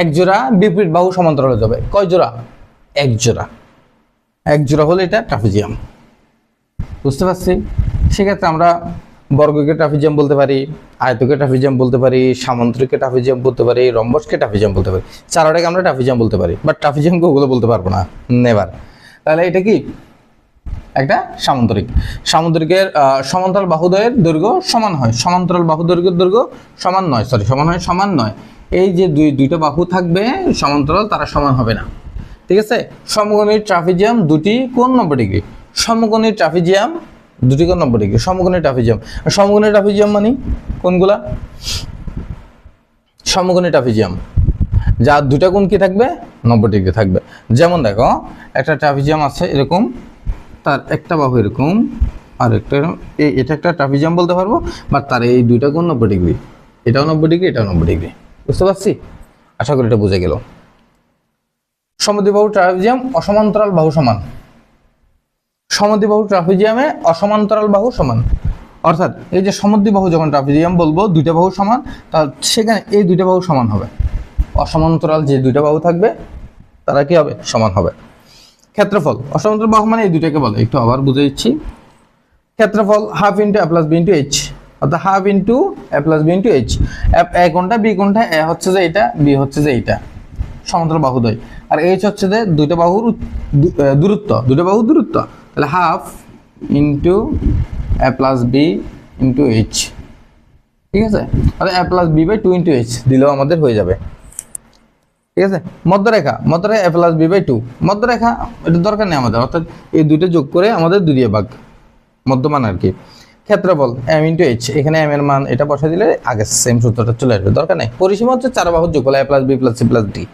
এক জোড়া বিপরীত বাহু সমান্তরাল হয়ে যাবে। কয় জোড়া? এক জোড়া। এক জোড়া হলে এটা ট্রাপিজিয়াম। বুঝতে পারছি? সেক্ষেত্রে আমরা বর্গকে ট্রাপিজিয়াম বলতে পারি, আয়তকে ট্রাপিজিয়াম বলতে পারি, সামান্তরিককে ট্রাপিজিয়াম বলতে পারি, রম্বসকে ট্রাপিজিয়াম বলতে পারি। চারটাকে আমরা ট্রাপিজিয়াম বলতে পারি, বাট ট্রাপিজিয়ামকে ওগুলো বলতে পারবো না, নেভার। তাহলে এটা কি একটা সামান্তরিক। সামান্তরিকের সমান্তরাল বাহুদ্বয়ের দৈর্ঘ্য সমান হয়, সমান্তরাল বাহু দৈর্ঘ্যের দৈর্ঘ্য সমান নয়, সমান নয়। এই যে দুইটা বাহু থাকবে সমান্তরাল, তারা সমান হবে না। ঠিক আছে? সমকোণী ট্রাপিজিয়াম দুটি কোণ 90 ডিগ্রি। সমকোণী ট্রাপিজিয়াম দুটি কোণ 90 ডিগ্রি। সমকোণী ট্রাপিজিয়াম, সমকোণী ট্রাপিজিয়াম মানে কোনগুলা? সমকোণী ট্রাপিজিয়াম যার দুটা কোণ কি থাকবে? 90 ডিগ্রি থাকবে। যেমন দেখো, একটা ট্রাপিজিয়াম আছে এরকম, তার একটা বাহু এরকম, আর একটা এটা একটা ট্রাপিজিয়াম বলতে পারবো, বাট তার এই দুইটা কোণ 90 ডিগ্রি, এটাও 90 ডিগ্রি, এটাও 90 ডিগ্রি। বুঝতে পারছি? আশা করি এটা বুঝে গেল। সমদ্বিবাহু ট্রাপিজিয়াম অসমান্তরাল বাহু সমান। সমদ্বিবাহু ট্রাপিজিয়ামে অসমান্তরাল বাহু সমান, অর্থাৎ এই যে সমদ্বিবাহু যখন ট্রাপিজিয়াম বলবো দুইটা বাহু সমান, তা সেখানে এই দুইটা বাহু সমান হবে। অসমান্তরাল যে দুইটা বাহু থাকবে তারা কি হবে? সমান হবে। ক্ষেত্রফল অসমান্তরাল বাহু মানে এই দুইটাকে বলে, একটু আবার বুঝে দিচ্ছি। ক্ষেত্রফল half into A plus B into H, অর্থাৎ half into A plus B into H. এ কোনটা, বি কোনটা? এ হচ্ছে যে এটা, বি হচ্ছে যে এইটা, সমান্তরাল বাহুদ্বয়। আর এইচ হচ্ছে যে দুইটা বাহুর দূরত্ব, দুইটা বাহুর দূরত্ব। তাহলে half into A plus B into H. ঠিক আছে? তাহলে A plus B by 2 into H দিলেও আমাদের হয়ে যাবে। ঠিক আছে? মধ্যরেখা এ প্লাস বি বাই 2। মধ্যরেখা এটা দরকার নেই আমাদের, অর্থাৎ এই দুইটা যোগ করে আমাদের 2 দিয়ে ভাগ, মধ্যমান আর কি। ক্ষেত্রফল এম ইন্টু এইচ, এখানে এম এর মান এটা বসা দিলে আগে সেম সূত্রটা চলে আসবে, দরকার নেই। পরিসীমা হচ্ছে 4 বাহুর যোগফল, A plus B plus C plus D.